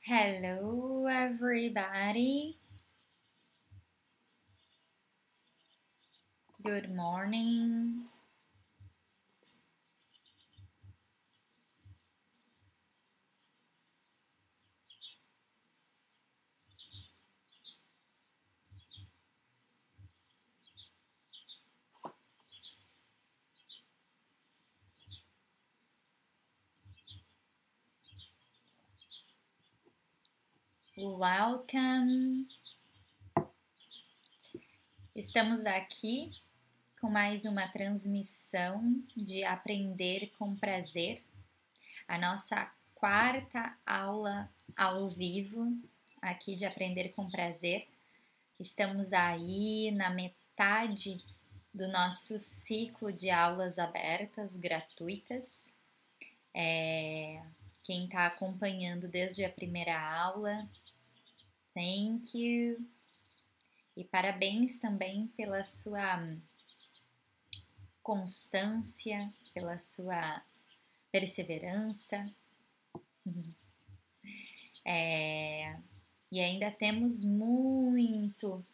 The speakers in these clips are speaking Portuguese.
Hello, everybody. Good morning. Welcome. Estamos aqui com mais uma transmissão de Aprender com Prazer, a nossa quarta aula ao vivo aqui de Aprender com Prazer. Estamos aí na metade do nosso ciclo de aulas abertas, gratuitas. Quem está acompanhando desde a primeira aula, thank you. E parabéns também pela sua constância, pela sua perseverança. E ainda temos muito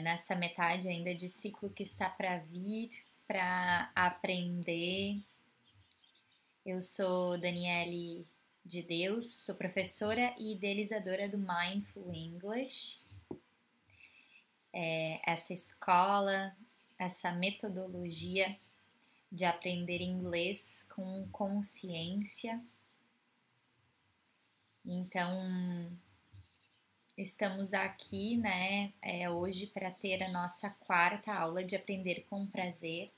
nessa metade ainda de ciclo que está para vir, para aprender. Eu sou Daniele de Deus, sou professora e idealizadora do Mindful English. Essa escola, essa metodologia de aprender inglês com consciência. Então, estamos aqui, hoje para ter a nossa quarta aula de Aprender com Prazer.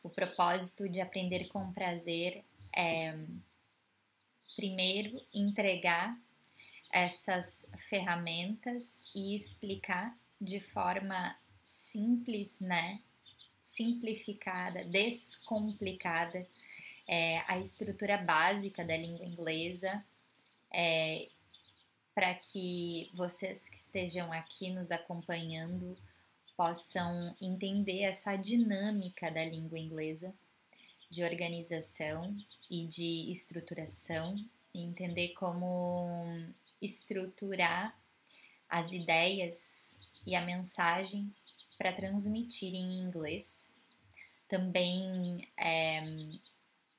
O propósito de Aprender com Prazer é, primeiro, entregar essas ferramentas e explicar de forma simples, simplificada, descomplicada, a estrutura básica da língua inglesa, para que vocês que estejam aqui nos acompanhando possam entender essa dinâmica da língua inglesa, de organização e de estruturação, e entender como estruturar as ideias e a mensagem para transmitir em inglês. Também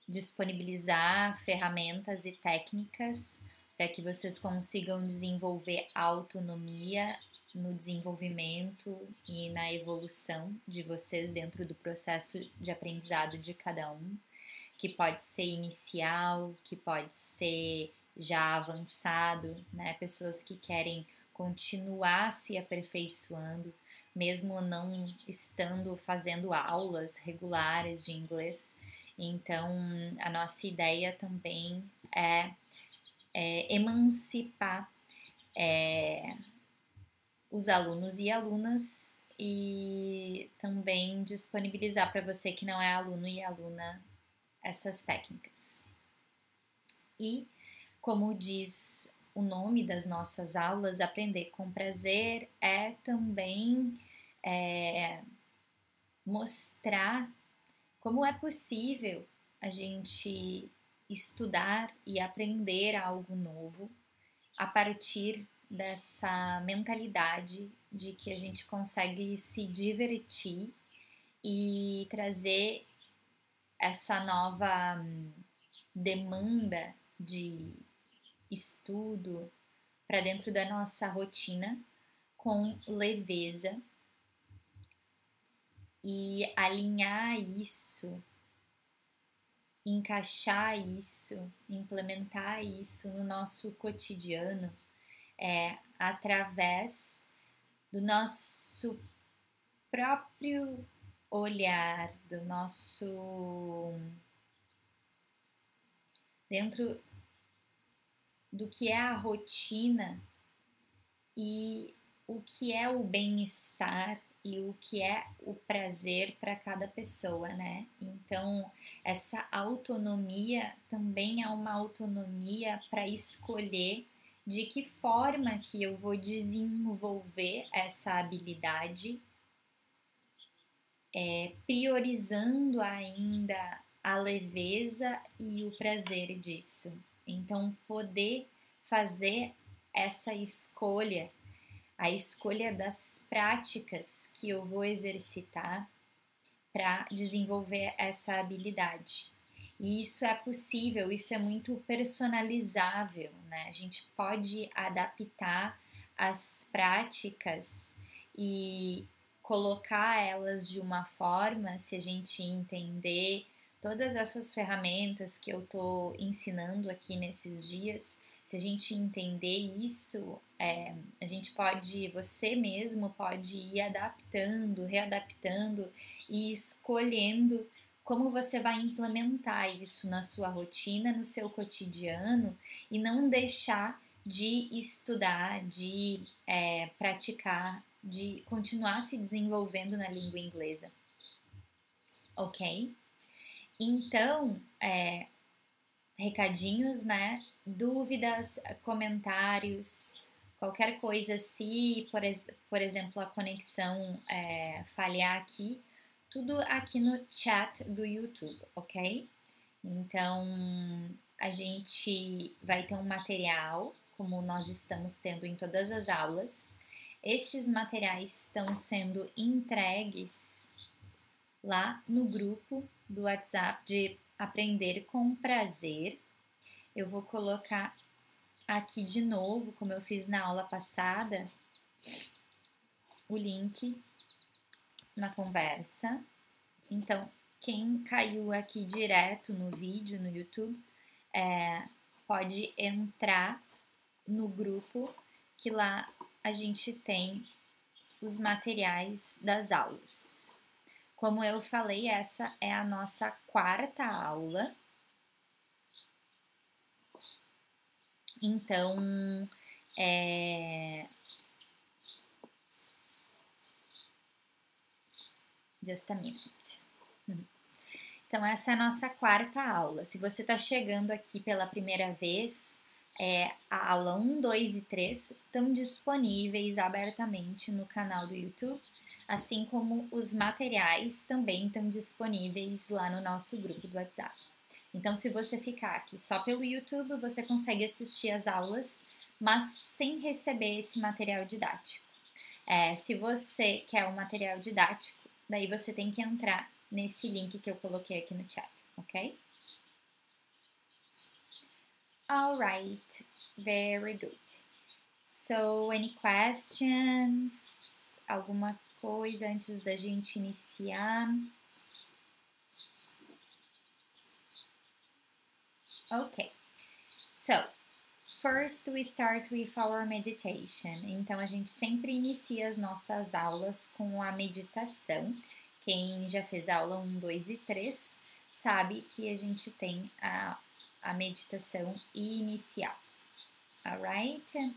disponibilizar ferramentas e técnicas para que vocês consigam desenvolver autonomia no desenvolvimento e na evolução de vocês dentro do processo de aprendizado de cada um, que pode ser inicial, que pode ser já avançado, pessoas que querem continuar se aperfeiçoando, mesmo não estando fazendo aulas regulares de inglês. Então, a nossa ideia também é emancipar os alunos e alunas e também disponibilizar para você que não é aluno e aluna essas técnicas. E, como diz o nome das nossas aulas, Aprender com Prazer é também mostrar como é possível a gente estudar e aprender algo novo a partir dessa mentalidade de que a gente consegue se divertir e trazer essa nova demanda de estudo para dentro da nossa rotina com leveza e alinhar isso, encaixar isso, implementar isso no nosso cotidiano através do nosso próprio olhar, do nosso dentro do que é a rotina e o que é o bem-estar e o que é o prazer para cada pessoa, Então, essa autonomia também é uma autonomia para escolher de que forma que eu vou desenvolver essa habilidade, priorizando ainda a leveza e o prazer disso. Então, poder fazer essa escolha, a escolha das práticas que eu vou exercitar para desenvolver essa habilidade. E isso é possível, isso é muito personalizável, né? A gente pode adaptar as práticas e colocar elas de uma forma, se a gente entender todas essas ferramentas que eu estou ensinando aqui nesses dias, se a gente entender isso, a gente pode, você mesmo pode ir adaptando, readaptando e escolhendo como você vai implementar isso na sua rotina, no seu cotidiano e não deixar de estudar, de praticar, de continuar se desenvolvendo na língua inglesa, ok? Então, recadinhos, né? Dúvidas, comentários, qualquer coisa, se por exemplo a conexão falhar aqui, tudo aqui no chat do YouTube, ok? Então a gente vai ter um material, como nós estamos tendo em todas as aulas. Esses materiais estão sendo entregues lá no grupo do WhatsApp de Aprender com Prazer. Eu vou colocar aqui de novo, como eu fiz na aula passada, o link na conversa. Então, quem caiu aqui direto no vídeo no YouTube, pode entrar no grupo, que lá a gente tem os materiais das aulas. Como eu falei, essa é a nossa quarta aula. Então, just a minute. Então, essa é a nossa quarta aula. Se você está chegando aqui pela primeira vez, a aula 1, 2 e 3 estão disponíveis abertamente no canal do YouTube, assim como os materiais também estão disponíveis lá no nosso grupo do WhatsApp. Então, se você ficar aqui só pelo YouTube, você consegue assistir as aulas, mas sem receber esse material didático. Se você quer o material didático, daí você tem que entrar nesse link que eu coloquei aqui no chat, ok? Alright, very good. So, any questions? Alguma coisa antes da gente iniciar? Ok, so first we start with our meditation. Então a gente sempre inicia as nossas aulas com a meditação. Quem já fez a aula 1, 2 e 3 sabe que a gente tem a meditação inicial. Alright?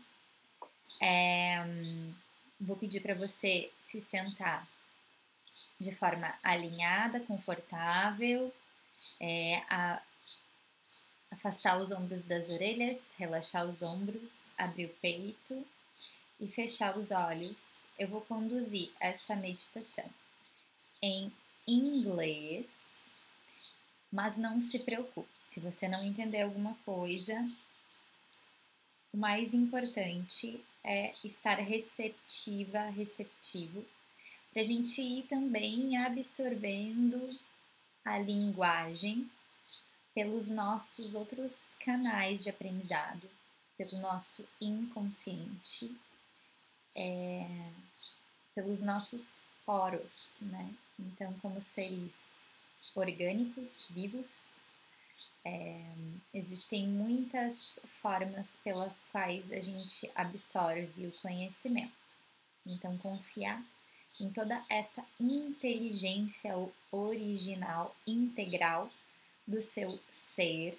Vou pedir para você se sentar de forma alinhada, confortável, afastar os ombros das orelhas, relaxar os ombros, abrir o peito e fechar os olhos. Eu vou conduzir essa meditação em inglês, mas não se preocupe, se você não entender alguma coisa, o mais importante é estar receptivo, para a gente ir também absorvendo a linguagem pelos nossos outros canais de aprendizado, pelo nosso inconsciente, pelos nossos poros, né? Então, como seres orgânicos, vivos, existem muitas formas pelas quais a gente absorve o conhecimento. Então, confiar em toda essa inteligência original, integral do seu ser,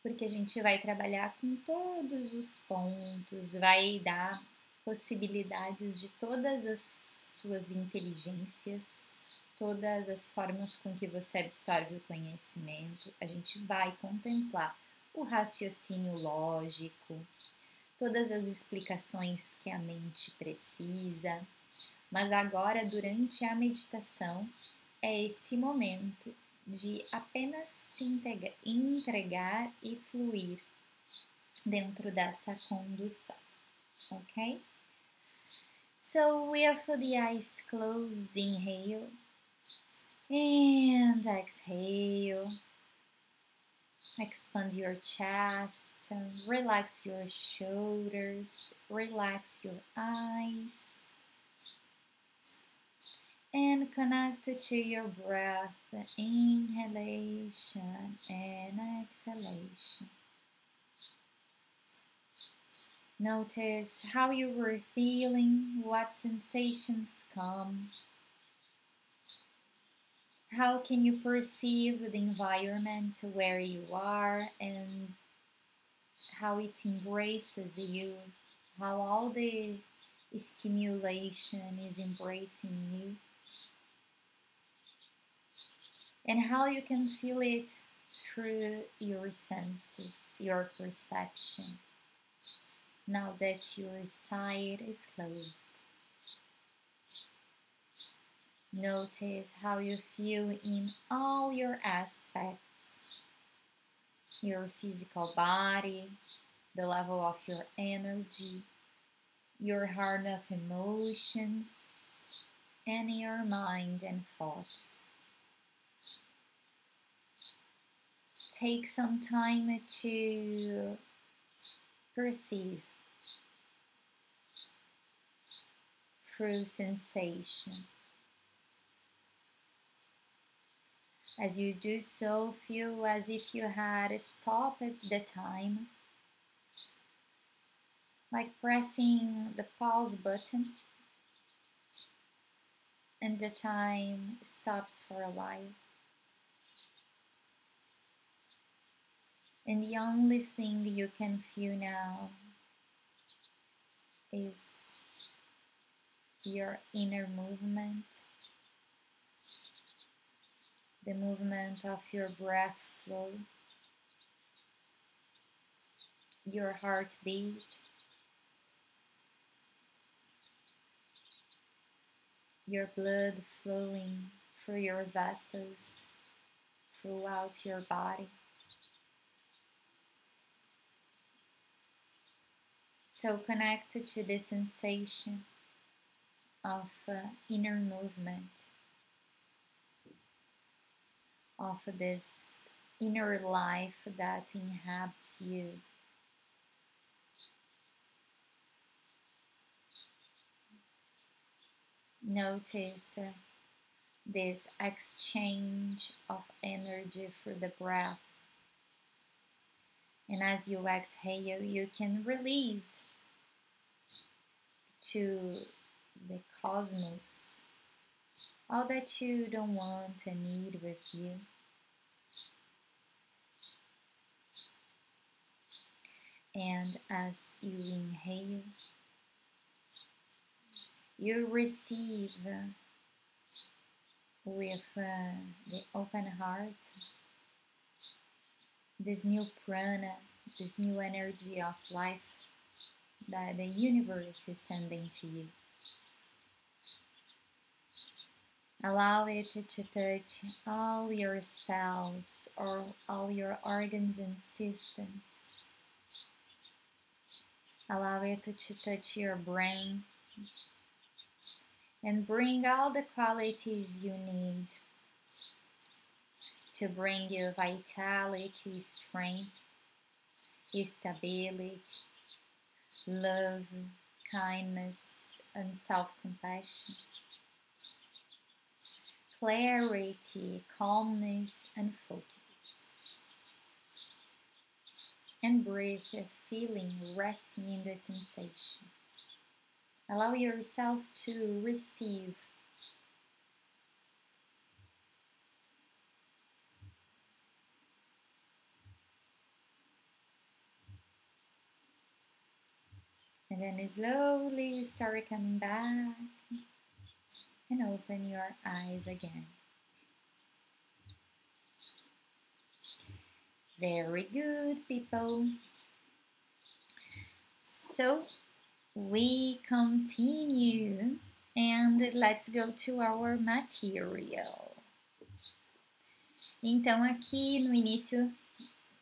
porque a gente vai trabalhar com todos os pontos, vai dar possibilidades de todas as suas inteligências, todas as formas com que você absorve o conhecimento. A gente vai contemplar o raciocínio lógico, todas as explicações que a mente precisa. Mas agora, durante a meditação, é esse momento de apenas se entregar e fluir dentro dessa condução, ok? So with the eyes closed, inhale and exhale. Expand your chest, relax your shoulders, relax your eyes, and connect to your breath, inhalation and exhalation. Notice how you were feeling, what sensations come. How can you perceive the environment where you are and how it embraces you, how all the stimulation is embracing you, and how you can feel it through your senses, your perception, now that your sight is closed. Notice how you feel in all your aspects, your physical body, the level of your energy, your heart of emotions, and your mind and thoughts. Take some time to perceive through sensation. As you do so, feel as if you had stopped the time, like pressing the pause button, and the time stops for a while. And the only thing you can feel now is your inner movement, the movement of your breath flow, your heartbeat, your blood flowing through your vessels, throughout your body. So connected to the sensation of inner movement, of this inner life that inhabits you. Notice this exchange of energy through the breath. And as you exhale, you can release to the cosmos all that you don't want and need with you. And as you inhale, you receive with the open heart this new prana, this new energy of life that the universe is sending to you. Allow it to touch all your cells or all your organs and systems. Allow it to touch your brain and bring all the qualities you need to bring you vitality, strength, stability, love, kindness, and self-compassion, clarity, calmness, and focus. And breathe, feeling, resting in the sensation. Allow yourself to receive. And then slowly you start coming back and open your eyes again. Very good, people. So we continue and let's go to our material. Então aqui no início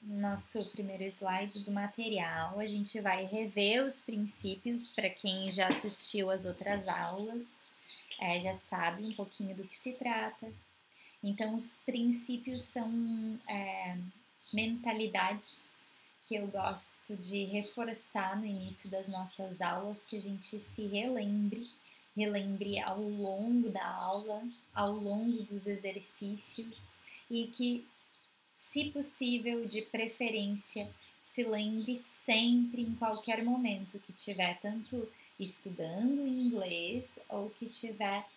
nosso primeiro slide do material, a gente vai rever os princípios para quem já assistiu às outras aulas, já sabe um pouquinho do que se trata. Então, os princípios são mentalidades que eu gosto de reforçar no início das nossas aulas, que a gente se relembre ao longo da aula, ao longo dos exercícios e que, se possível, de preferência, se lembre sempre, em qualquer momento que estiver tanto estudando inglês ou que estiver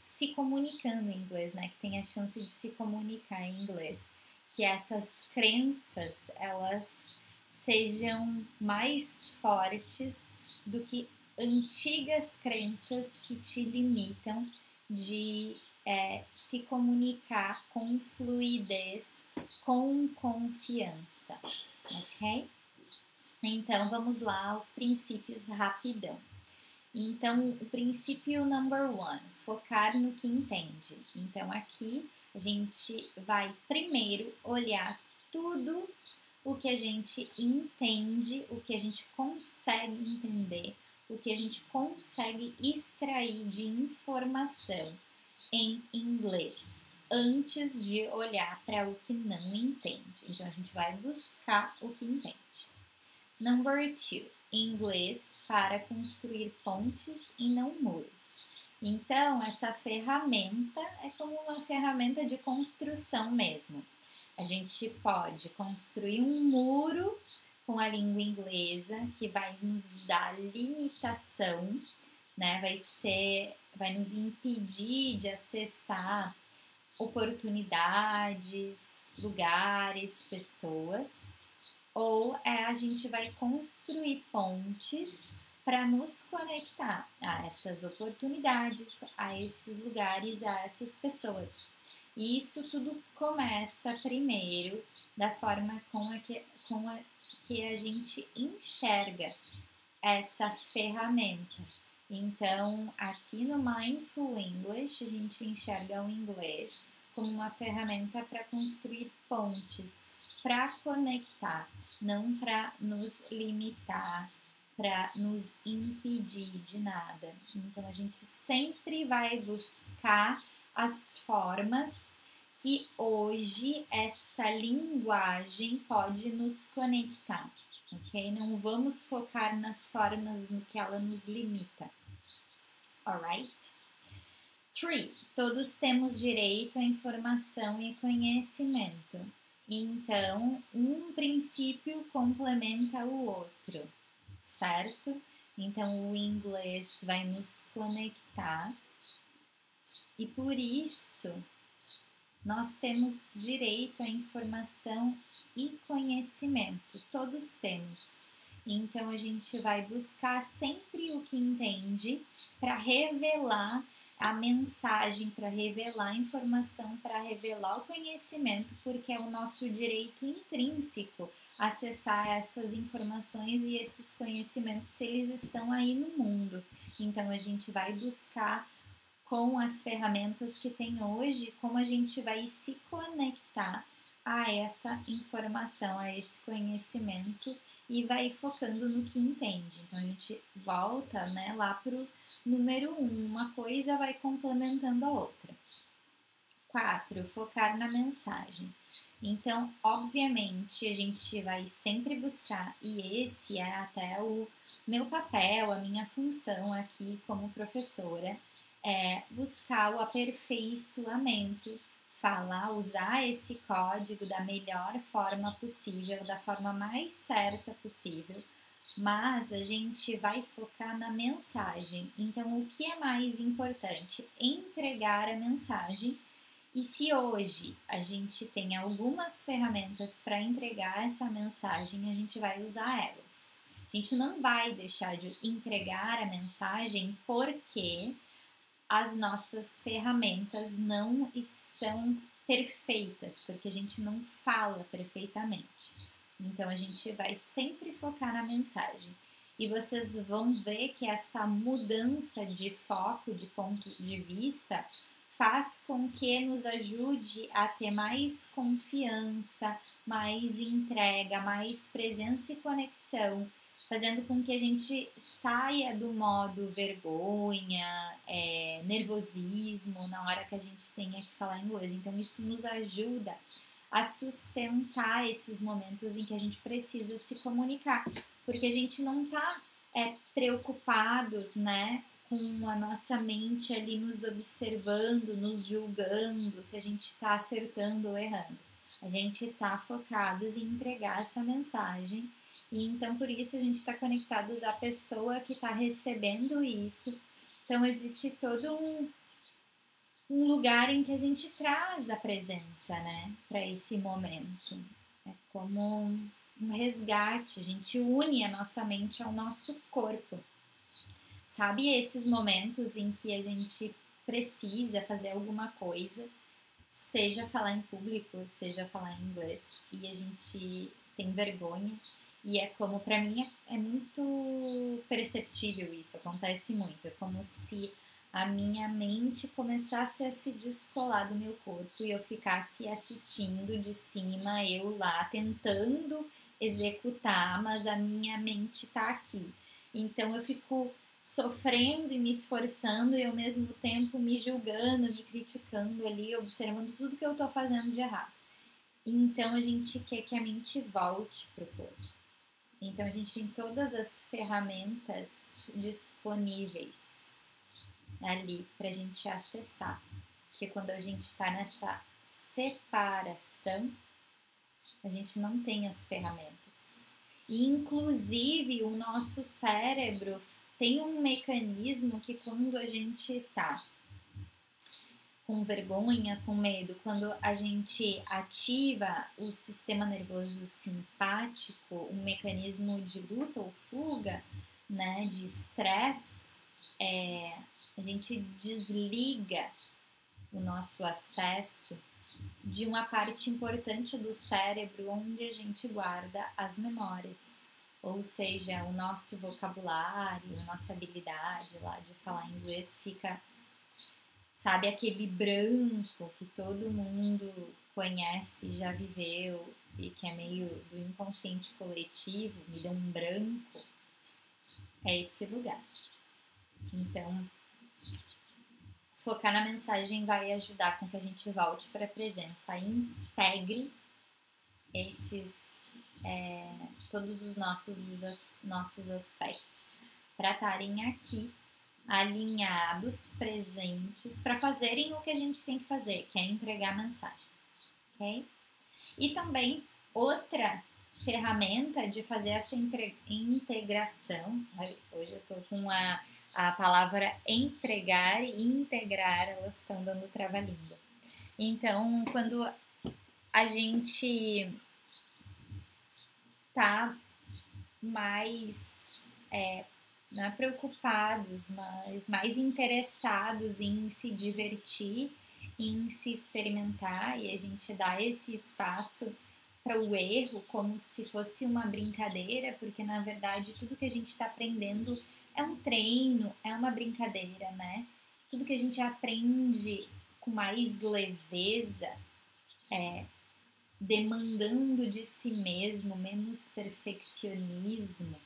se comunicando em inglês, né? Que tem a chance de se comunicar em inglês. Que essas crenças, elas sejam mais fortes do que antigas crenças que te limitam de se comunicar com fluidez, com confiança, ok? Então, vamos lá aos princípios rapidão. Então, o princípio number one, focar no que entende. Então, aqui a gente vai primeiro olhar tudo o que a gente entende, o que a gente consegue entender, o que a gente consegue extrair de informação em inglês, antes de olhar para o que não entende. Então, a gente vai buscar o que entende. Number two, inglês para construir pontes e não muros. Então, essa ferramenta é como uma ferramenta de construção mesmo. A gente pode construir um muro com a língua inglesa que vai nos dar limitação, né? Vai nos impedir de acessar oportunidades, lugares, pessoas. Ou a gente vai construir pontes para nos conectar a essas oportunidades, a esses lugares, a essas pessoas. E isso tudo começa primeiro da forma com a que a gente enxerga essa ferramenta. Então, aqui no Mindful English, a gente enxerga o inglês como uma ferramenta para construir pontes, para conectar, não para nos limitar, para nos impedir de nada. Então, a gente sempre vai buscar as formas que hoje essa linguagem pode nos conectar, ok? Não vamos focar nas formas no que ela nos limita, alright? 3. Todos temos direito à informação e conhecimento. Então, um princípio complementa o outro, certo? Então, o inglês vai nos conectar e por isso nós temos direito à informação e conhecimento, todos temos. Então, a gente vai buscar sempre o que entende para revelar a mensagem, para revelar a informação, para revelar o conhecimento, porque é o nosso direito intrínseco acessar essas informações e esses conhecimentos se eles estão aí no mundo. Então, a gente vai buscar com as ferramentas que tem hoje, como a gente vai se conectar a essa informação, a esse conhecimento e vai focando no que entende. Então, a gente volta, né, lá para o número 1, uma coisa vai complementando a outra. 4, focar na mensagem. Então, obviamente, a gente vai sempre buscar, e esse é até o meu papel, a minha função aqui como professora, é buscar o aperfeiçoamento, usar esse código da melhor forma possível, da forma mais certa possível, mas a gente vai focar na mensagem. Então, o que é mais importante? Entregar a mensagem. E se hoje a gente tem algumas ferramentas para entregar essa mensagem, a gente vai usar elas. A gente não vai deixar de entregar a mensagem porque as nossas ferramentas não estão perfeitas, porque a gente não fala perfeitamente. Então, a gente vai sempre focar na mensagem. E vocês vão ver que essa mudança de foco, de ponto de vista, faz com que nos ajude a ter mais confiança, mais entrega, mais presença e conexão, fazendo com que a gente saia do modo vergonha, nervosismo na hora que a gente tenha que falar inglês. Então isso nos ajuda a sustentar esses momentos em que a gente precisa se comunicar, porque a gente não está preocupados, né, com a nossa mente ali nos observando, nos julgando, se a gente está acertando ou errando. A gente está focados em entregar essa mensagem e então por isso a gente está conectados à pessoa que está recebendo isso. Então existe todo um lugar em que a gente traz a presença, né, para esse momento. É como um resgate, a gente une a nossa mente ao nosso corpo. Sabe esses momentos em que a gente precisa fazer alguma coisa, seja falar em público, seja falar em inglês, e a gente tem vergonha, e é como, para mim, é muito perceptível isso, acontece muito, é como se a minha mente começasse a se descolar do meu corpo e eu ficasse assistindo de cima, eu lá tentando executar, mas a minha mente tá aqui. Então eu fico sofrendo e me esforçando e ao mesmo tempo me julgando, me criticando ali, observando tudo que eu tô fazendo de errado. Então a gente quer que a mente volte pro corpo. Então a gente tem todas as ferramentas disponíveis ali pra gente acessar. Porque quando a gente está nessa separação, a gente não tem as ferramentas. E, inclusive, o nosso cérebro tem um mecanismo que quando a gente tá com vergonha, com medo, quando a gente ativa o sistema nervoso simpático, um mecanismo de luta ou fuga, né, de estresse, a gente desliga o nosso acesso de uma parte importante do cérebro onde a gente guarda as memórias, ou seja, o nosso vocabulário, a nossa habilidade lá de falar inglês fica, sabe, aquele branco que todo mundo conhece, já viveu e que é meio do inconsciente coletivo, me deu um branco, é esse lugar. Então, focar na mensagem vai ajudar com que a gente volte para a presença, integre todos os nossos aspectos para estarem aqui alinhados, presentes, para fazerem o que a gente tem que fazer, que é entregar a mensagem, ok? E também outra ferramenta de fazer essa integração, hoje eu tô com a palavra entregar e integrar, elas estão dando trava-língua. Então, quando a gente tá mais não é preocupados, mas mais interessados em se divertir, em se experimentar, e a gente dá esse espaço para o erro como se fosse uma brincadeira, porque na verdade tudo que a gente está aprendendo é um treino, é uma brincadeira, né? Tudo que a gente aprende com mais leveza, demandando de si mesmo, menos perfeccionismo,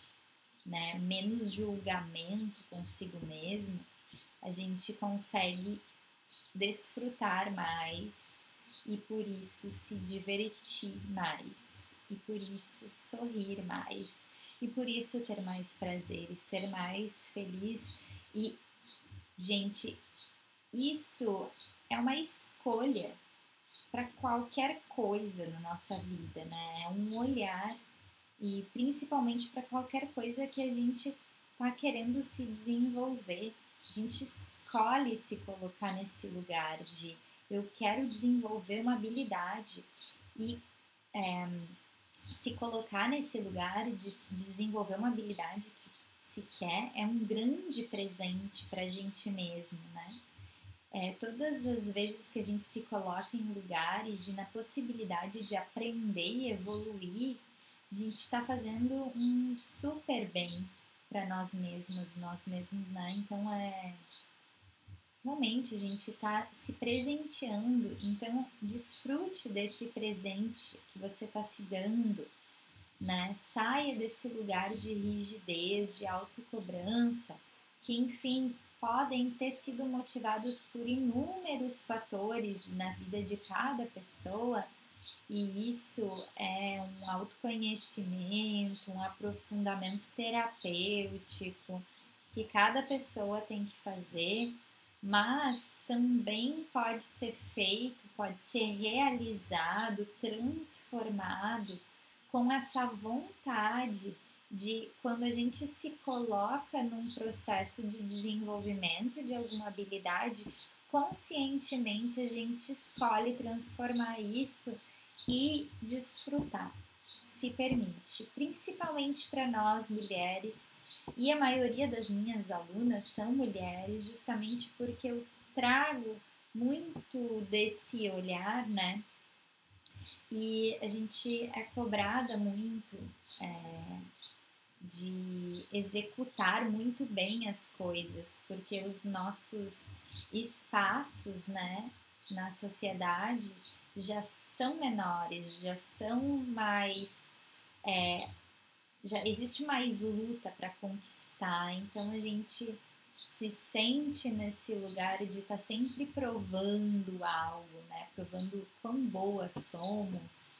né? Menos julgamento consigo mesmo, a gente consegue desfrutar mais e por isso se divertir mais e por isso sorrir mais e por isso ter mais prazer e ser mais feliz. E, gente, isso é uma escolha para qualquer coisa na nossa vida, né? É um olhar e principalmente para qualquer coisa que a gente está querendo se desenvolver. A gente escolhe se colocar nesse lugar de eu quero desenvolver uma habilidade e se colocar nesse lugar de desenvolver uma habilidade que se quer é um grande presente para a gente mesmo, né? Todas as vezes que a gente se coloca em lugares e na possibilidade de aprender e evoluir, a gente está fazendo um super bem para nós mesmos, né? Então realmente a gente está se presenteando, então desfrute desse presente que você está se dando, né? Saia desse lugar de rigidez, de autocobrança, que enfim podem ter sido motivados por inúmeros fatores na vida de cada pessoa, e isso é um autoconhecimento, um aprofundamento terapêutico que cada pessoa tem que fazer, mas também pode ser feito, pode ser realizado, transformado com essa vontade de, quando a gente se coloca num processo de desenvolvimento de alguma habilidade, conscientemente a gente escolhe transformar isso e desfrutar, se permite, principalmente para nós mulheres, e a maioria das minhas alunas são mulheres, justamente porque eu trago muito desse olhar, né? E a gente é cobrada muito de executar muito bem as coisas, porque os nossos espaços, né, na sociedade já são menores, já são mais. Já existe mais luta para conquistar, então a gente se sente nesse lugar de estar sempre provando algo, né? Provando o quão boas somos.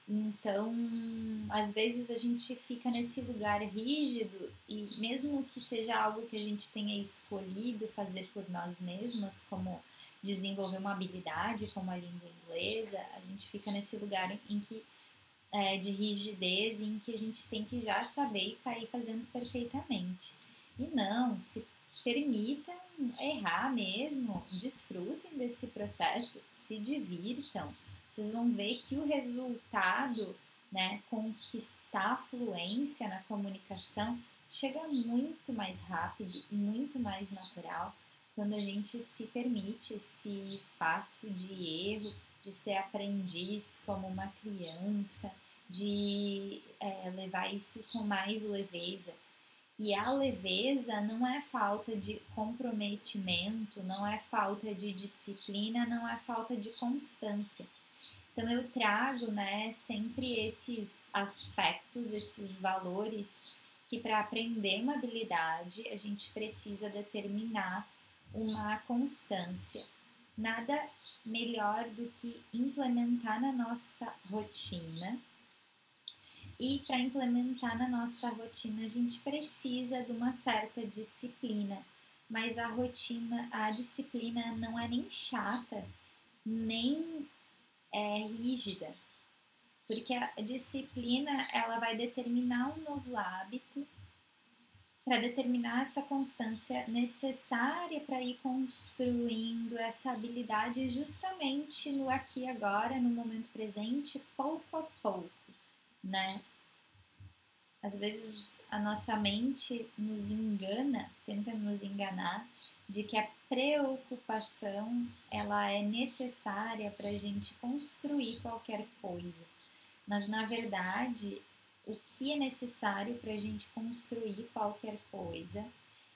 Então, às vezes a gente fica nesse lugar rígido e mesmo que seja algo que a gente tenha escolhido fazer por nós mesmas, como desenvolver uma habilidade como a língua inglesa, a gente fica nesse lugar em que de rigidez em que a gente tem que já saber e sair fazendo perfeitamente. E não, se permitam errar mesmo, desfrutem desse processo, se divirtam. Vocês vão ver que o resultado, né, conquistar a fluência na comunicação chega muito mais rápido e muito mais natural quando a gente se permite esse espaço de erro, de ser aprendiz como uma criança, de levar isso com mais leveza. E a leveza não é falta de comprometimento, não é falta de disciplina, não é falta de constância. Então eu trago, né, sempre esses aspectos, esses valores que para aprender uma habilidade a gente precisa determinar uma constância. Nada melhor do que implementar na nossa rotina. E para implementar na nossa rotina, a gente precisa de uma certa disciplina. Mas a rotina, a disciplina não é nem chata, nem rígida, porque a disciplina ela vai determinar um novo hábito para determinar essa constância necessária para ir construindo essa habilidade justamente no aqui e agora, no momento presente, pouco a pouco, né? Às vezes a nossa mente nos engana, tenta nos enganar de que a preocupação ela é necessária para a gente construir qualquer coisa. Mas na verdade, o que é necessário para a gente construir qualquer coisa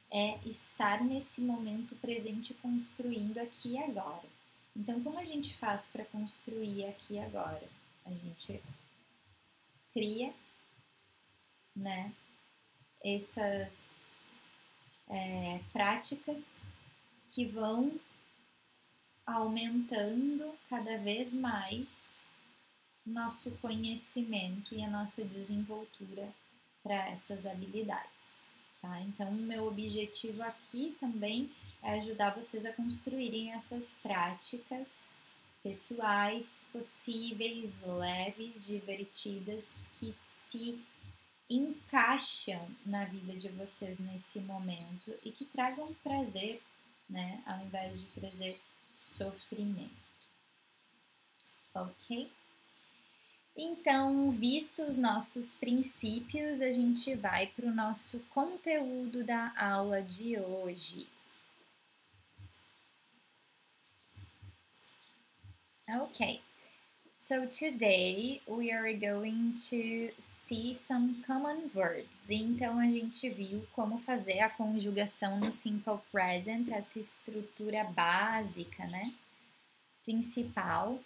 é estar nesse momento presente construindo aqui e agora. Então, como a gente faz para construir aqui e agora? A gente cria, né, essas práticas que vão aumentando cada vez mais nosso conhecimento e a nossa desenvoltura para essas habilidades, tá? Então, o meu objetivo aqui também é ajudar vocês a construírem essas práticas pessoais, possíveis, leves, divertidas, que se encaixam na vida de vocês nesse momento e que tragam prazer, né, ao invés de trazer sofrimento, ok? Então, vistos os nossos princípios, a gente vai para o nosso conteúdo da aula de hoje. Ok, So today we are going to see some common verbs. Então a gente viu como fazer a conjugação no simple present, essa estrutura básica, né? Principal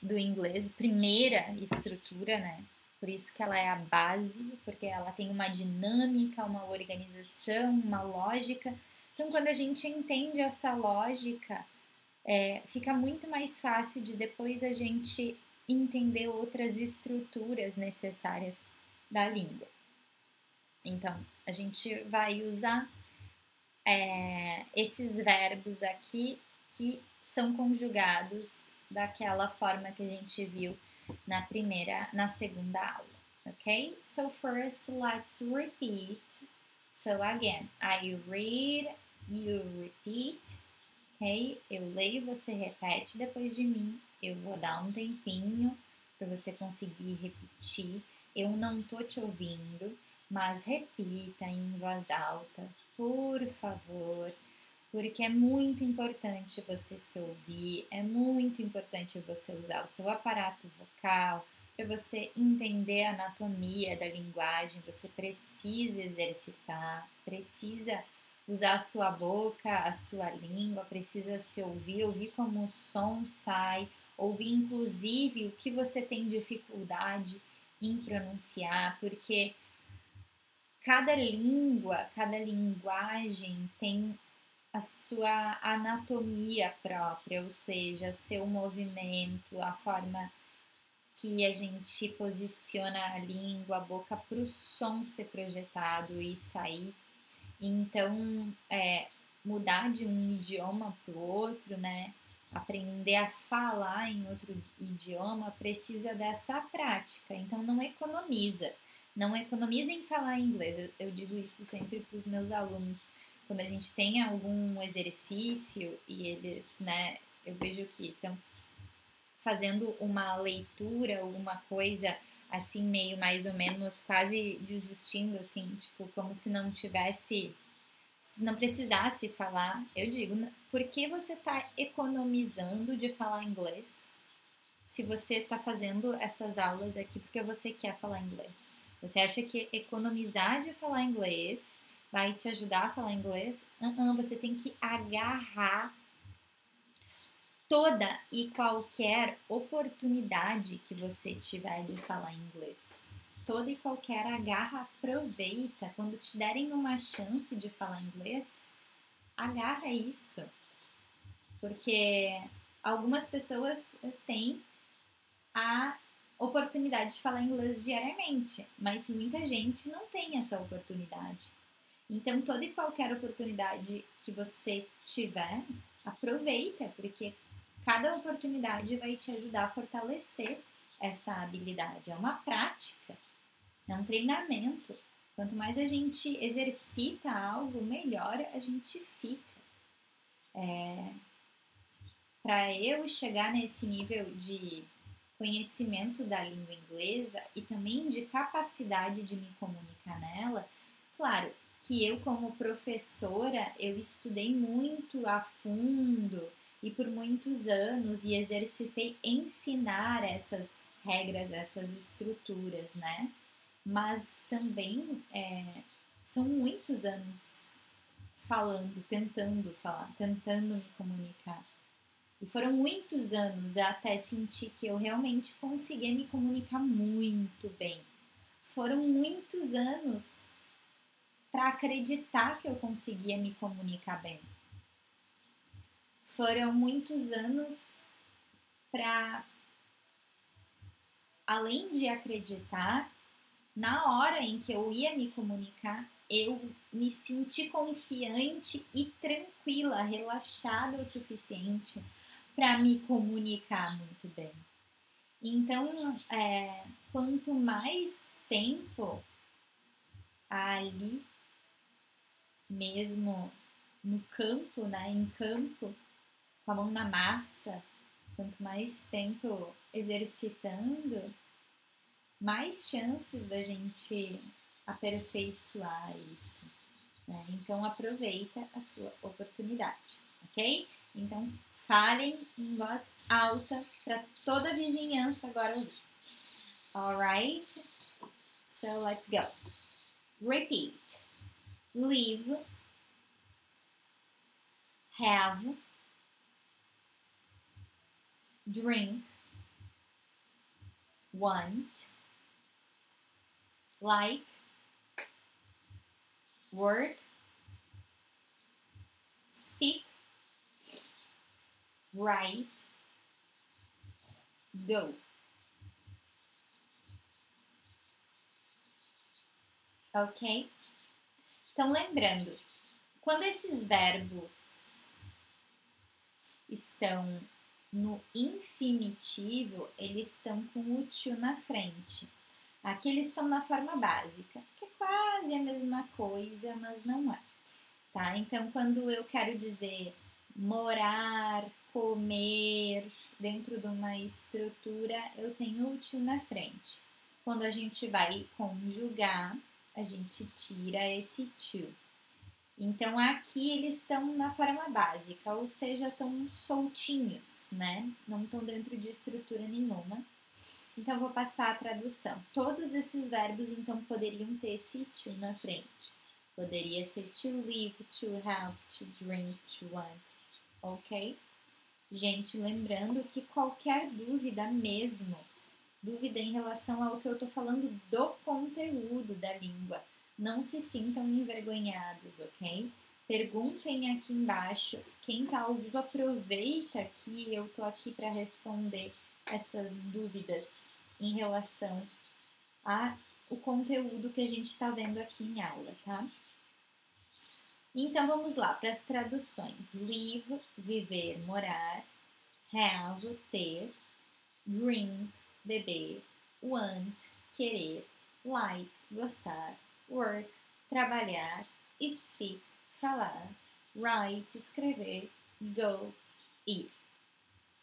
do inglês, primeira estrutura, né? Por isso que ela é a base, porque ela tem uma dinâmica, uma organização, uma lógica. Então, quando a gente entende essa lógica, fica muito mais fácil de depois a gente entender outras estruturas necessárias da língua. Então, a gente vai usar esses verbos aqui que são conjugados daquela forma que a gente viu na segunda aula, ok? So first, let's repeat. So again, I read, you repeat, ok? Eu leio, você repete depois de mim. Eu vou dar um tempinho para você conseguir repetir. Eu não tô te ouvindo, mas repita em voz alta, por favor, porque é muito importante você se ouvir, é muito importante você usar o seu aparato vocal, para você entender a anatomia da linguagem, você precisa exercitar, precisa usar a sua boca, a sua língua, precisa se ouvir, ouvir como o som sai, ouvir inclusive o que você tem dificuldade em pronunciar, porque cada língua, cada linguagem tem a sua anatomia própria, ou seja, seu movimento, a forma que a gente posiciona a língua, a boca para o som ser projetado e sair. Então, mudar de um idioma para o outro, né? Aprender a falar em outro idioma precisa dessa prática. Então, não economiza. Não economiza em falar inglês. Eu digo isso sempre para os meus alunos. Quando a gente tem algum exercício e eles, né? Eu vejo que estão fazendo uma leitura, alguma coisa assim, meio mais ou menos quase desistindo, assim, tipo, como se não tivesse, não precisasse falar. Eu digo, por que você está economizando de falar inglês se você está fazendo essas aulas aqui porque você quer falar inglês? Você acha que economizar de falar inglês vai te ajudar a falar inglês? Você tem que agarrar toda e qualquer oportunidade que você tiver de falar inglês. Toda e qualquer agarra, aproveita. Quando te derem uma chance de falar inglês, agarra isso. Porque algumas pessoas têm a oportunidade de falar inglês diariamente, mas muita gente não tem essa oportunidade. Então, toda e qualquer oportunidade que você tiver, aproveita, porque cada oportunidade vai te ajudar a fortalecer essa habilidade. É uma prática, é um treinamento. Quanto mais a gente exercita algo, melhor a gente fica. Para eu chegar nesse nível de conhecimento da língua inglesa e também de capacidade de me comunicar nela, claro que eu como professora, eu estudei muito a fundo e por muitos anos e exercitei ensinar essas regras, essas estruturas, né? Mas também são muitos anos falando, tentando falar, tentando me comunicar. E foram muitos anos até sentir que eu realmente conseguia me comunicar muito bem. Foram muitos anos para acreditar que eu conseguia me comunicar bem. Foram muitos anos para, além de acreditar, na hora em que eu ia me comunicar, eu me senti confiante e tranquila, relaxada o suficiente para me comunicar muito bem. Então, quanto mais tempo ali mesmo no campo, né, em campo, com a mão na massa, quanto mais tempo exercitando, mais chances da gente aperfeiçoar isso, né? Então aproveita a sua oportunidade, ok? Então Falem em voz alta para toda a vizinhança agora ouvir. Alright? So let's go. Repeat. Live. Have. Drink. Want. Like. Work. Speak. Write. Go. Ok? Então, lembrando, quando esses verbos estão no infinitivo, eles estão com o to na frente. Aqui eles estão na forma básica, que é quase a mesma coisa, mas não é. Tá? Então, quando eu quero dizer morar, comer, dentro de uma estrutura, eu tenho o to na frente. Quando a gente vai conjugar, a gente tira esse to. Então, aqui eles estão na forma básica, ou seja, estão soltinhos, né? Não estão dentro de estrutura nenhuma. Então, vou passar a tradução. Todos esses verbos, então, poderiam ter esse to na frente. Poderia ser to live, to have, to drink, to want, ok? Gente, lembrando que qualquer dúvida mesmo, dúvida em relação ao que eu tô falando do conteúdo da língua, não se sintam envergonhados, ok? Perguntem aqui embaixo. Quem tá ao vivo, aproveita que eu tô aqui para responder essas dúvidas em relação ao conteúdo que a gente está vendo aqui em aula, tá? Então, vamos lá para as traduções. Live, viver, morar. Have, ter. Drink, beber. Want, querer. Like, gostar. Work, trabalhar. Speak, falar. Write, escrever. Go, ir.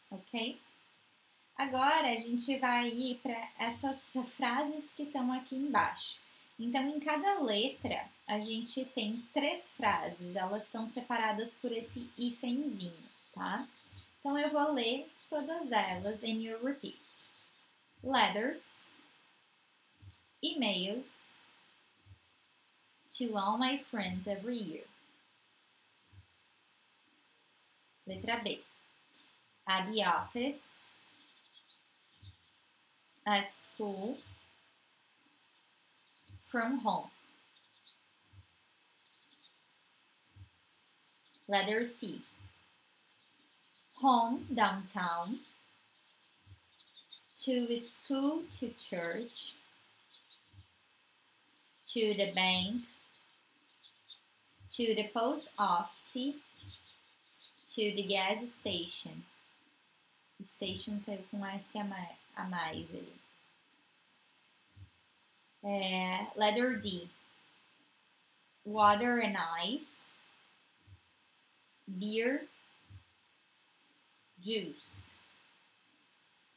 Ok? Agora, a gente vai ir para essas frases que estão aqui embaixo. Então, em cada letra, a gente tem 3 frases. Elas estão separadas por esse hífenzinho, tá? Então, eu vou ler todas elas and you repeat. Letters, emails, to all my friends every year. Letra B. At the office, at school, from home. Letter C. Home, downtown, to school, to church, to the bank, to the post office, to the gas station. Station saiu com S a mais ali. Letter D. Water and ice, beer, juice.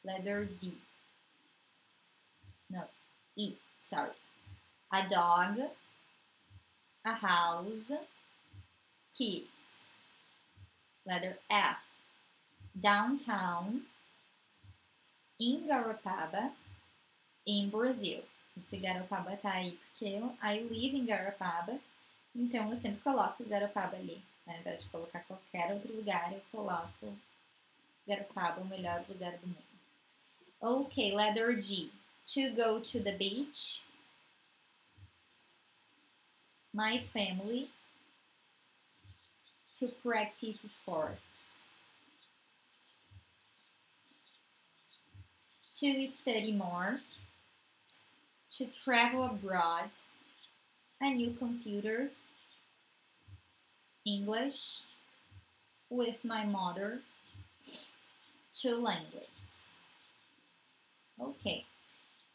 Letter D. No, E, sorry. A dog, a house, kids. Letter F. Downtown, in Garopaba, in Brazil. Esse Garopaba tá aí porque I live in Garopaba, então eu sempre coloco Garopaba ali. Ao invés de colocar qualquer outro lugar, eu coloco Garopaba, o melhor lugar do mundo. Ok, letter G. To go to the beach. My family. To practice sports. To study more. To travel abroad. A new computer. English. With my mother. 2 languages. Ok.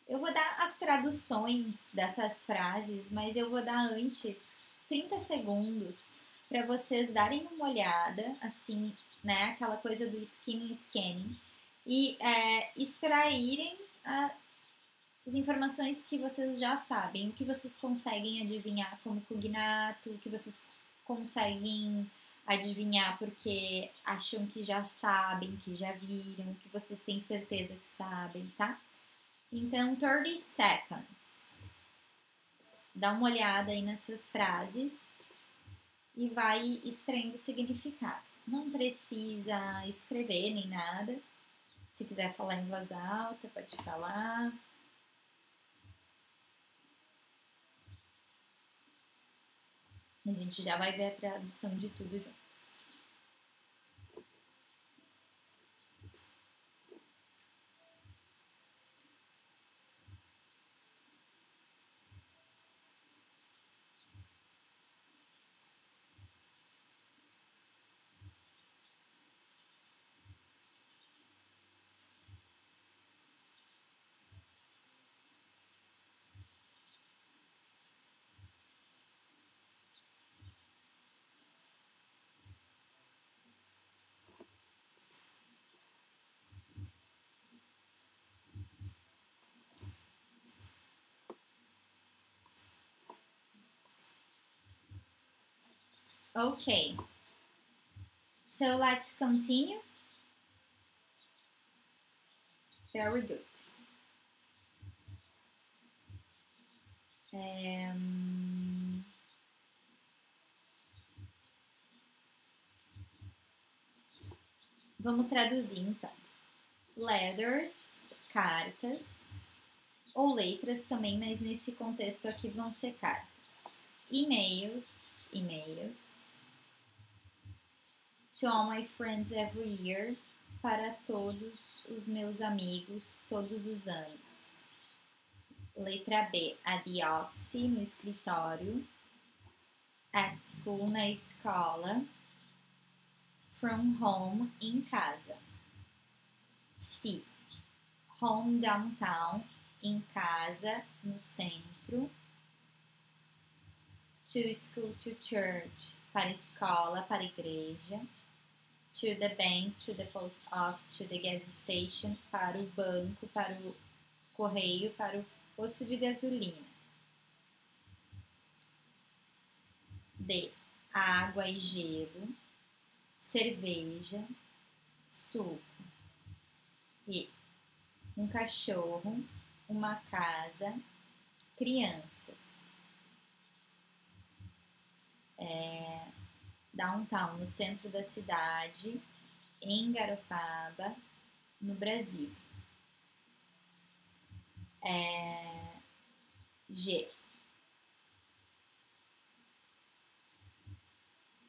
Eu vou dar as traduções dessas frases, mas eu vou dar antes 30 segundos para vocês darem uma olhada, assim, né? Aquela coisa do scanning, e extraírem as informações que vocês já sabem, o que vocês conseguem adivinhar como cognato, o que vocês conseguem adivinhar porque acham que já sabem, que já viram, que vocês têm certeza que sabem, tá? Então, 30 seconds. Dá uma olhada aí nessas frases e vai extraindo o significado. Não precisa escrever nem nada. Se quiser falar em voz alta, pode falar. A gente já vai ver a tradução de tudo juntos. Okay, so let's continue. Very good. Vamos traduzir então. Letters, cartas, ou letras também, mas nesse contexto aqui vão ser cartas. E-mails, e-mails. To all my friends every year, para todos os meus amigos todos os anos. Letra B, at the office, no escritório. At school, na escola. From home, em casa. C, home downtown, em casa, no centro. To school, to church, para escola, para igreja. To the bank, to the post office, to the gas station, para o banco, para o correio, para o posto de gasolina. D, água e gelo, cerveja, suco. E, um cachorro, uma casa, crianças. Downtown, no centro da cidade, em Garopaba, no Brasil. G,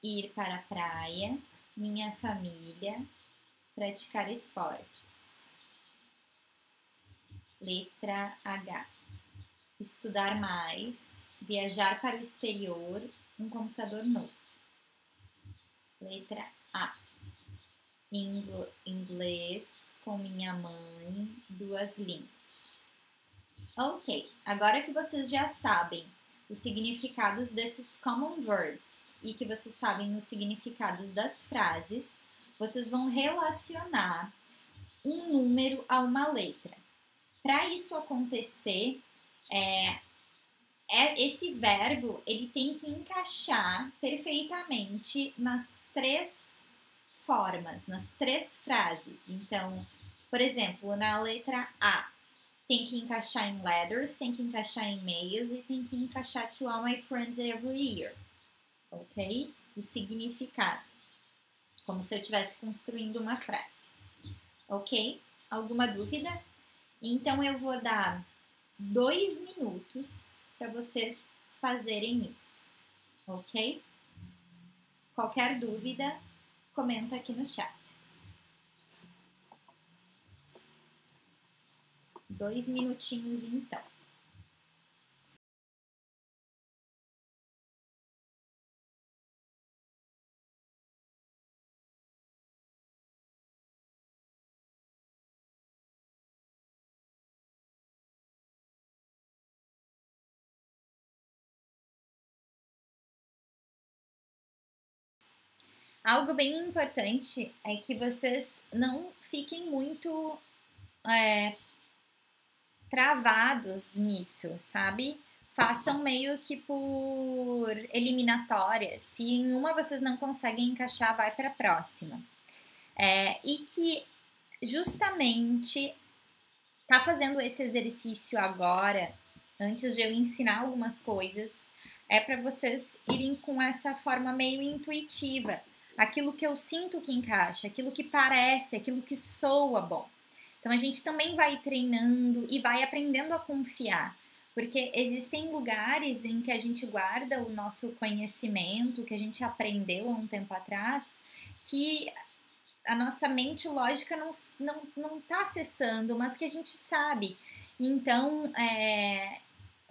ir para a praia, minha família, praticar esportes. Letra H, estudar mais, viajar para o exterior, um computador novo. Letra A, inglês com minha mãe, 2 línguas. Ok, agora que vocês já sabem os significados desses common verbs e que vocês sabem os significados das frases, vocês vão relacionar um número a uma letra. Para isso acontecer, esse verbo ele tem que encaixar perfeitamente nas 3 formas, nas 3 frases. Então, por exemplo, na letra A, tem que encaixar em letters, tem que encaixar em e-mails e tem que encaixar to all my friends every year. Ok? O significado. Como se eu estivesse construindo uma frase. Ok? Alguma dúvida? Então, eu vou dar 2 minutos para vocês fazerem isso. Ok? Qualquer dúvida, comenta aqui no chat. 2 minutinhos então. Algo bem importante é que vocês não fiquem muito travados nisso, sabe? façam meio que por eliminatória. Se em uma vocês não conseguem encaixar, vai para a próxima. E que justamente tá fazendo esse exercício agora, antes de eu ensinar algumas coisas, é para vocês irem com essa forma meio intuitiva. Aquilo que eu sinto que encaixa, aquilo que parece, aquilo que soa bom. Então a gente também vai treinando e vai aprendendo a confiar. Porque existem lugares em que a gente guarda o nosso conhecimento, que a gente aprendeu há um tempo atrás, que a nossa mente lógica não tá acessando, mas que a gente sabe. Então,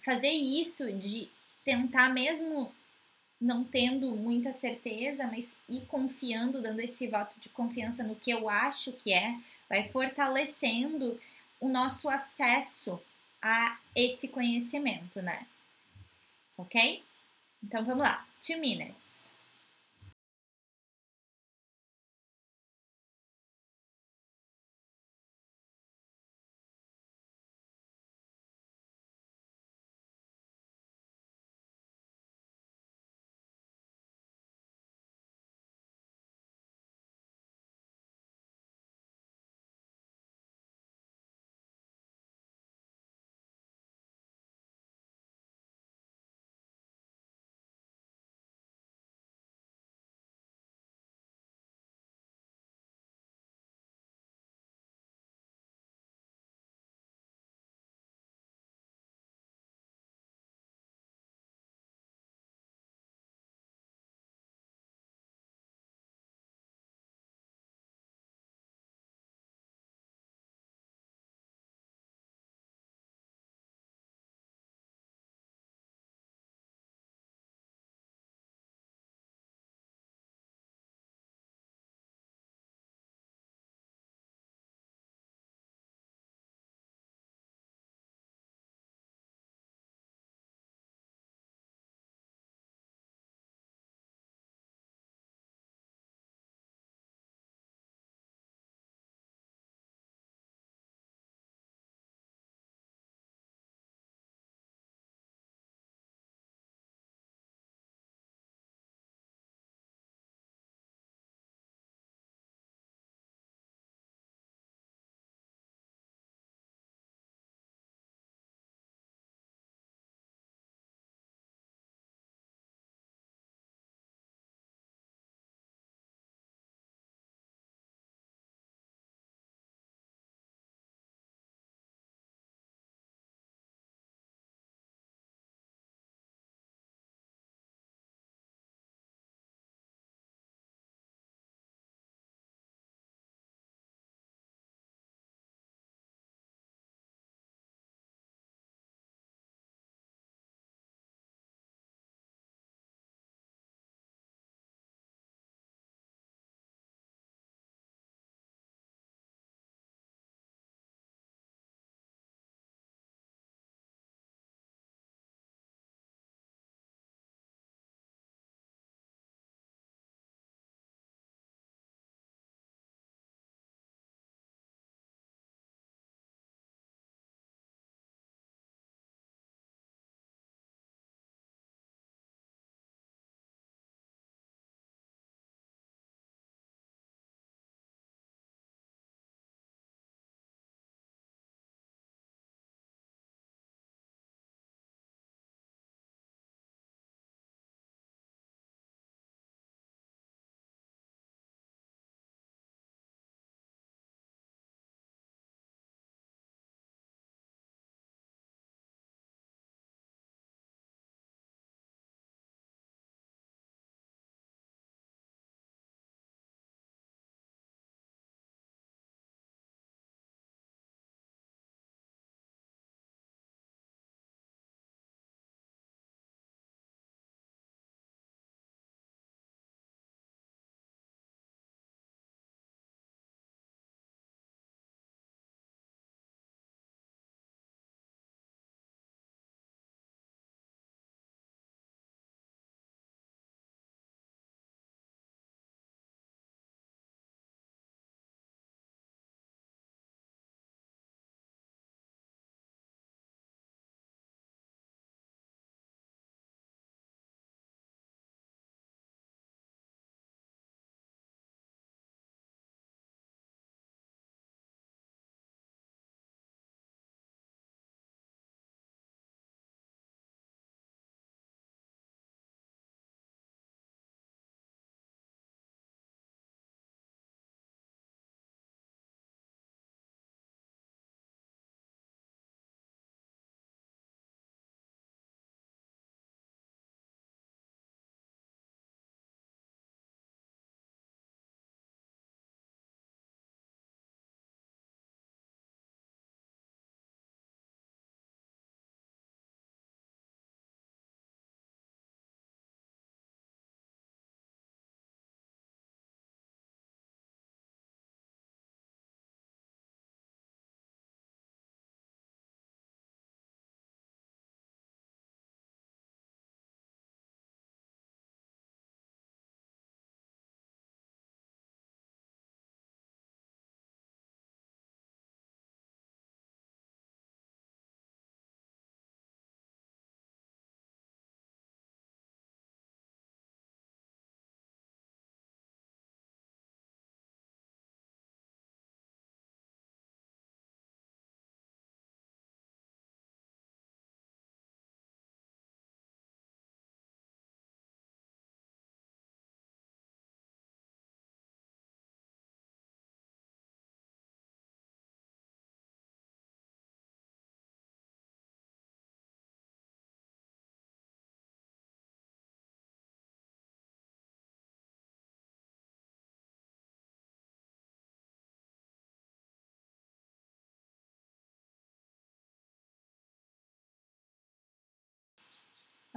fazer isso de tentar mesmo não tendo muita certeza, mas ir confiando, dando esse voto de confiança no que eu acho que vai fortalecendo o nosso acesso a esse conhecimento, né? Ok? Então vamos lá. 2 minutes.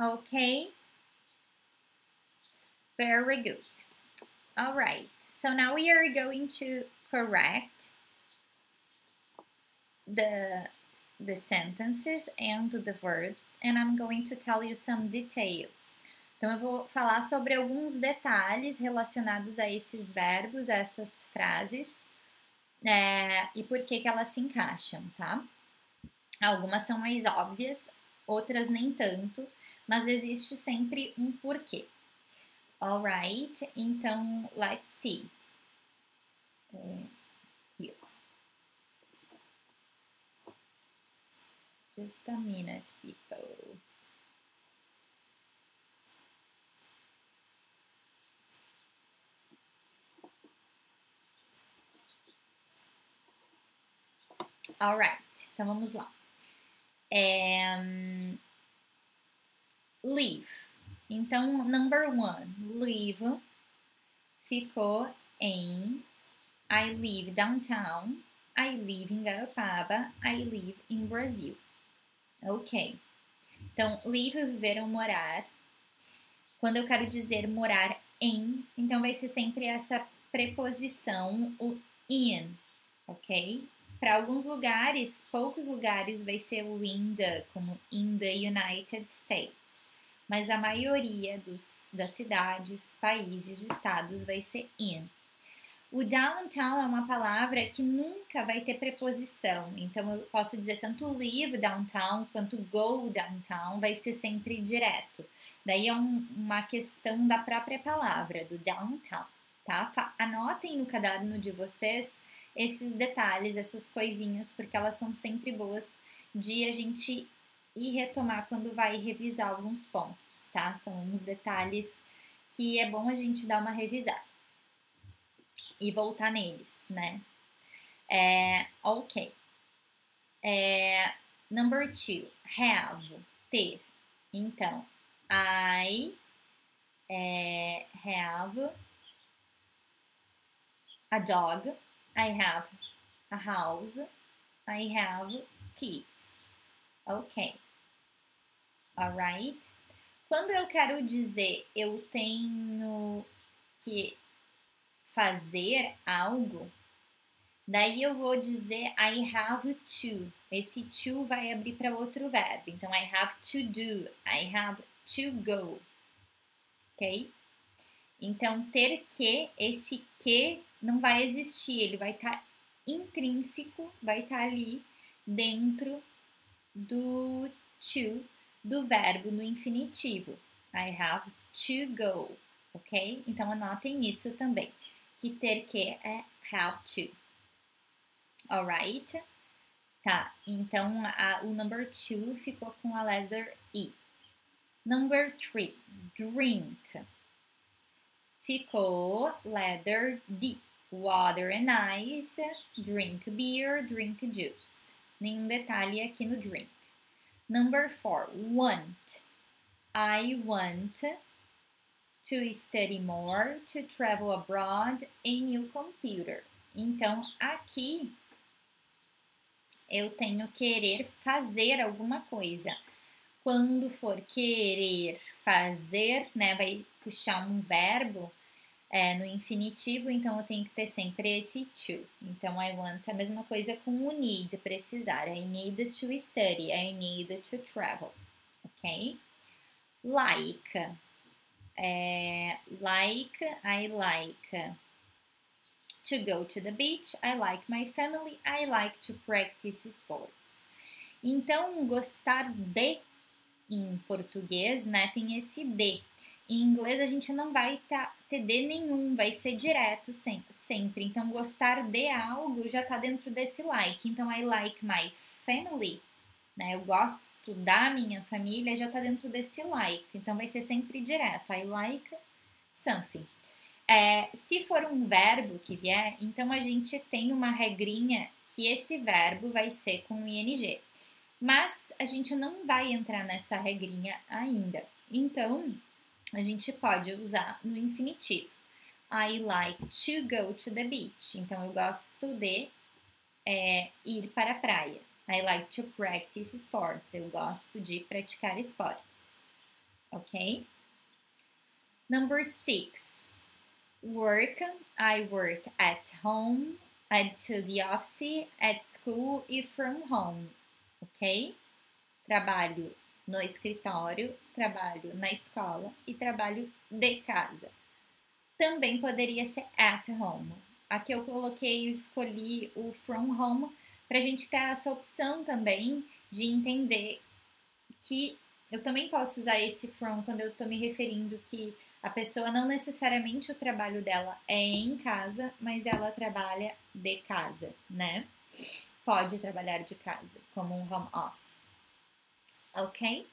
Okay? Very good. All right, so now we are going to correct the sentences and the verbs, and I'm going to tell you some details. Então, eu vou falar sobre alguns detalhes relacionados a esses verbos, a essas frases, e por que elas se encaixam, tá? Algumas são mais óbvias, outras nem tanto, mas existe sempre um porquê. Alright, então, let's see. Here. Just a minute, people. Alright, então vamos lá. Live. Então, number one, live ficou em I live downtown, I live em Garopaba, I live in Brazil. Ok. Então, live, viver ou morar. Quando eu quero dizer morar em, então vai ser sempre essa preposição, o in, ok? Para alguns lugares, poucos lugares, vai ser o in the, como in the United States. Mas a maioria das cidades, países, estados vai ser in. O downtown é uma palavra que nunca vai ter preposição. Então, eu posso dizer tanto live downtown quanto go downtown, vai ser sempre direto. Daí é uma questão da própria palavra, do downtown, tá? Anotem no caderno de vocês esses detalhes, essas coisinhas, porque elas são sempre boas de a gente ir retomar quando vai revisar alguns pontos, tá? São uns detalhes que é bom a gente dar uma revisada e voltar neles, né? Ok. Number two, have, ter. Então, I have a dog, I have a house, I have kids. Ok. Alright? Quando eu quero dizer eu tenho que fazer algo, daí eu vou dizer I have to. Esse to vai abrir para outro verbo. Então, I have to do, I have to go. Ok? Então, ter que, esse que não vai existir, ele vai estar intrínseco, vai estar ali dentro do to, do verbo no infinitivo. I have to go, ok? Então, anotem isso também, que ter que é have to. Alright? Tá, então o number two ficou com a letter E. Number three, drink. Ficou letter D. Water and ice, drink beer, drink juice. Nenhum detalhe aqui no drink. Number four, want. I want to study more, to travel abroad, a new computer. Então, aqui eu tenho querer fazer alguma coisa. Quando for querer fazer, né, vai puxar um verbo no infinitivo, então eu tenho que ter sempre esse to. Então, I want a mesma coisa com o need, precisar. I need to study, I need to travel, ok? Like. I like to go to the beach, I like my family, I like to practice sports. Então, gostar de, em português, né, tem esse de. Em inglês, a gente não vai ter de nenhum, vai ser direto sempre. Então, gostar de algo já tá dentro desse like. Então, I like my family, né, eu gosto da minha família, já tá dentro desse like. Então, vai ser sempre direto. I like something. Se for um verbo que vier, então a gente tem uma regrinha que esse verbo vai ser com ing. Mas a gente não vai entrar nessa regrinha ainda. Então, a gente pode usar no infinitivo. I like to go to the beach. Então, eu gosto de ir para a praia. I like to practice sports. Eu gosto de praticar esportes. ok? Number 6, work. I work at home, at the office, at school e from home, ok? Trabalho no escritório, trabalho na escola e trabalho de casa. Também poderia ser at home. Aqui eu escolhi o from home para a gente ter essa opção também de entender que eu também posso usar esse from quando eu estou me referindo que a pessoa não necessariamente o trabalho dela é em casa, mas ela trabalha de casa, né? Pode trabalhar de casa, como um home office. Ok?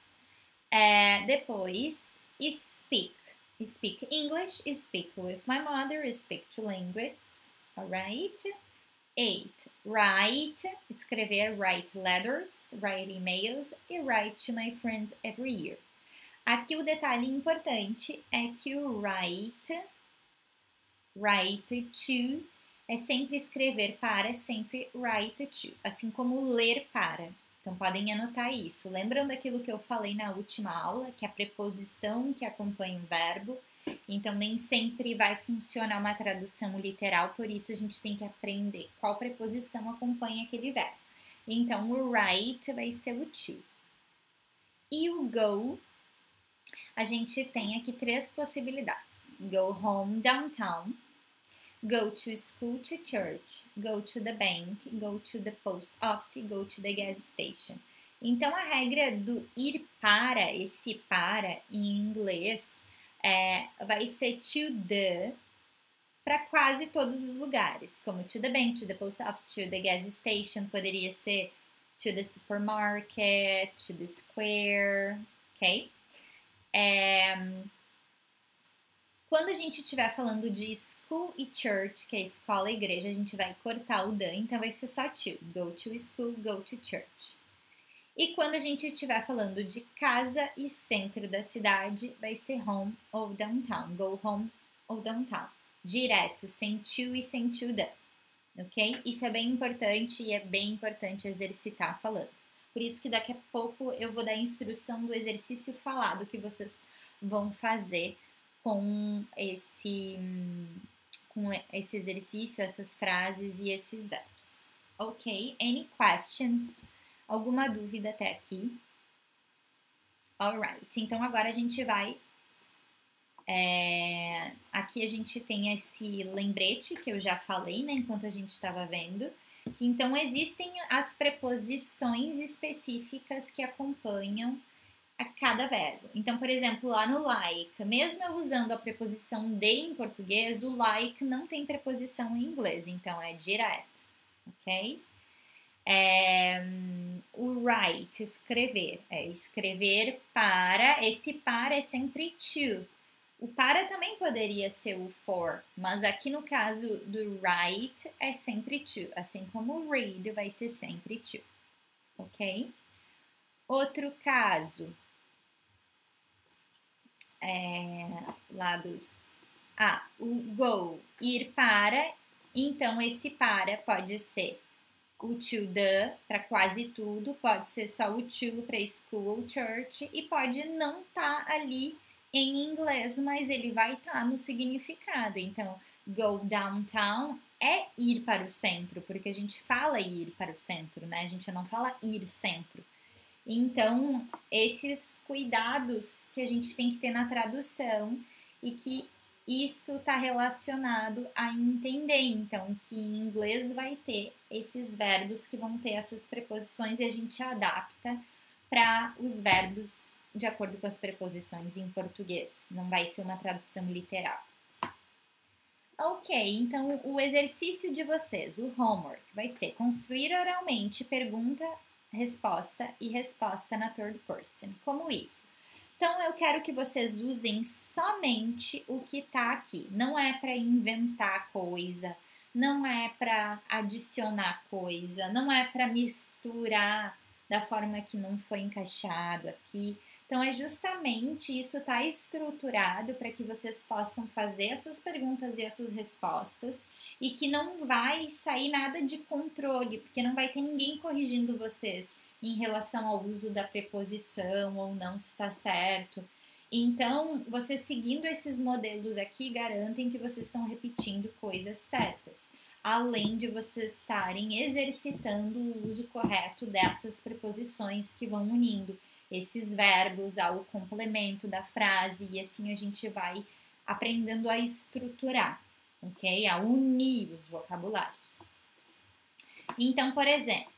Depois, speak. Speak English, speak with my mother, speak two languages, alright? 8. Write, escrever, write letters, write emails e write to my friends every year. Aqui o detalhe importante é que o write to, é sempre escrever para, é sempre write to, assim como ler para. Então, podem anotar isso. Lembram daquilo que eu falei na última aula, que a preposição que acompanha o verbo, então nem sempre vai funcionar uma tradução literal, por isso a gente tem que aprender qual preposição acompanha aquele verbo. Então, o right vai ser o to. E o go, a gente tem aqui 3 possibilidades. Go home, downtown. Go to school, to church, go to the bank, go to the post office, go to the gas station. Então, a regra do ir para, esse para em inglês, vai ser to the para quase todos os lugares, como to the bank, to the post office, to the gas station, poderia ser to the supermarket, to the square, ok? Quando a gente estiver falando de school e church, que é escola e igreja, a gente vai cortar o the, então vai ser só to. Go to school, go to church. E quando a gente estiver falando de casa e centro da cidade, vai ser home ou downtown. Go home ou downtown. Direto, sem to e sem to the. Ok? Isso é bem importante e é bem importante exercitar falando. Por isso que daqui a pouco eu vou dar a instrução do exercício falado que vocês vão fazer com esse exercício, essas frases e esses verbos. Ok? Any questions? Alguma dúvida até aqui? Alright, então agora a gente vai... aqui a gente tem esse lembrete que eu já falei, né, enquanto a gente estava vendo, que então existem as preposições específicas que acompanham a cada verbo. Então, por exemplo, lá no like, mesmo eu usando a preposição de em português, o like não tem preposição em inglês, então é direto, ok? O write, escrever, escrever para, esse para é sempre to. O para também poderia ser o for, mas aqui no caso do write é sempre to, assim como o read vai ser sempre to, ok? Outro caso, o go, ir para, então esse para pode ser o to the para quase tudo, pode ser só o to para school ou church e pode não estar ali em inglês, mas ele vai estar no significado. Então, go downtown é ir para o centro, porque a gente fala ir para o centro, né? A gente não fala ir centro. Então, esses cuidados que a gente tem que ter na tradução e que isso está relacionado a entender. Então, que em inglês vai ter esses verbos que vão ter essas preposições e a gente adapta para os verbos de acordo com as preposições em português. Não vai ser uma tradução literal. Ok, então o exercício de vocês, o homework, vai ser construir oralmente pergunta, resposta e resposta na third person. Como isso? Então, eu quero que vocês usem somente o que está aqui. Não é para inventar coisa, não é para adicionar coisa, não é para misturar da forma que não foi encaixado aqui. Então, é justamente isso está estruturado para que vocês possam fazer essas perguntas e essas respostas e que não vai sair nada de controle, porque não vai ter ninguém corrigindo vocês em relação ao uso da preposição ou não, se está certo. Então, vocês seguindo esses modelos aqui garantem que vocês estão repetindo coisas certas, além de vocês estarem exercitando o uso correto dessas preposições que vão unindo esses verbos ao complemento da frase e assim a gente vai aprendendo a estruturar, ok? A unir os vocabulários. Então, por exemplo,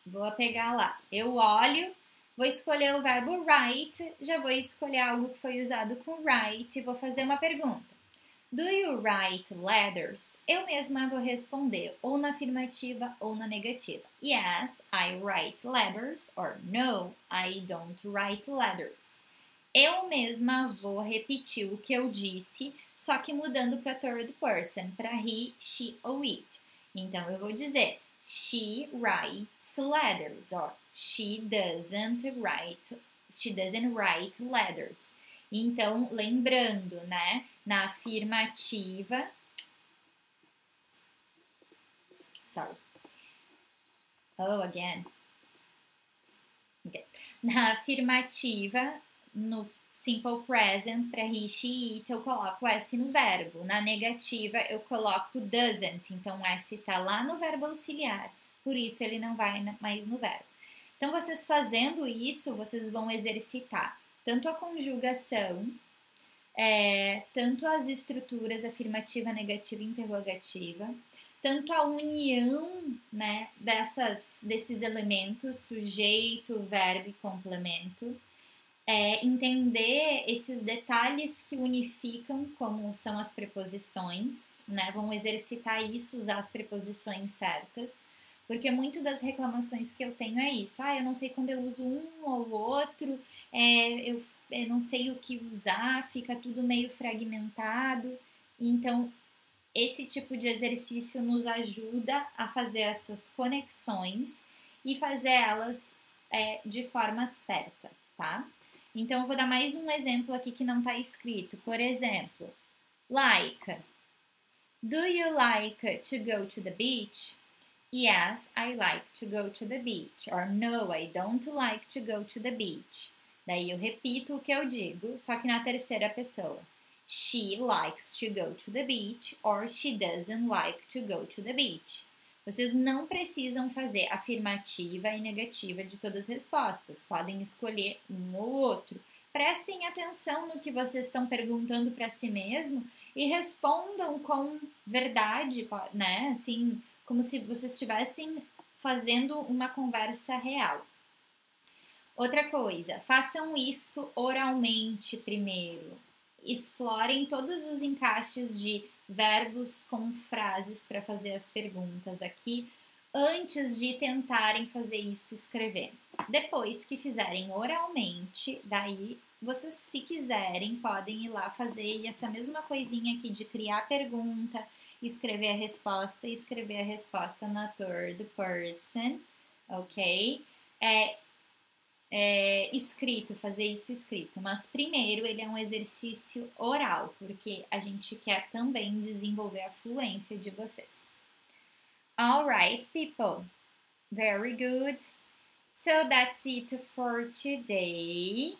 vou pegar lá, eu olho, vou escolher o verbo write, já vou escolher algo que foi usado com write e vou fazer uma pergunta. Do you write letters? Eu mesma vou responder ou na afirmativa ou na negativa. Yes, I write letters, or no, I don't write letters. Eu mesma vou repetir o que eu disse, só que mudando para third person, para he, she ou it. Então eu vou dizer she writes letters, or she doesn't write letters. Então, lembrando, né, na afirmativa, again. Okay. Na afirmativa, no simple present, para he, she, it, eu coloco S no verbo. Na negativa, eu coloco doesn't, então S está lá no verbo auxiliar, por isso ele não vai mais no verbo. Então, vocês fazendo isso, vocês vão exercitar tanto a conjugação, tanto as estruturas afirmativa, negativa e interrogativa, tanto a união, né, desses elementos, sujeito, verbo e complemento, entender esses detalhes que unificam, como são as preposições, né, vão exercitar isso, usar as preposições certas, porque muito das reclamações que eu tenho é isso. Eu não sei quando eu uso um ou outro, eu não sei o que usar, fica tudo meio fragmentado. Então, esse tipo de exercício nos ajuda a fazer essas conexões e fazer elas de forma certa, tá? Então, eu vou dar mais um exemplo aqui que não está escrito. Por exemplo, like. Do you like to go to the beach? Yes, I like to go to the beach. Or no, I don't like to go to the beach. Daí eu repito o que eu digo, só que na terceira pessoa. She likes to go to the beach or she doesn't like to go to the beach. Vocês não precisam fazer afirmativa e negativa de todas as respostas. Podem escolher um ou outro. Prestem atenção no que vocês estão perguntando para si mesmo e respondam com verdade, né? Assim, como se vocês estivessem fazendo uma conversa real. Outra coisa, façam isso oralmente primeiro. Explorem todos os encaixes de verbos com frases para fazer as perguntas aqui, antes de tentarem fazer isso escrevendo. Depois que fizerem oralmente, daí vocês, se quiserem, podem ir lá fazer essa mesma coisinha aqui de criar a pergunta, escrever a resposta e escrever a resposta na third person, ok? Escrito, fazer isso escrito, mas primeiro ele é um exercício oral, porque a gente quer também desenvolver a fluência de vocês. Alright, people, very good. So that's it for today.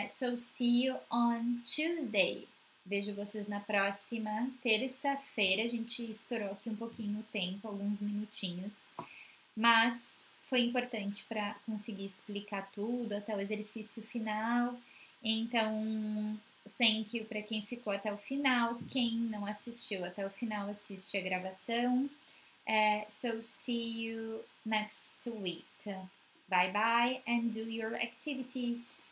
So see you on Tuesday. Vejo vocês na próxima terça-feira. A gente estourou aqui um pouquinho o tempo, alguns minutinhos, mas foi importante para conseguir explicar tudo até o exercício final. Então, thank you para quem ficou até o final. Quem não assistiu até o final, assiste a gravação. So see you next week. Bye bye and do your activities.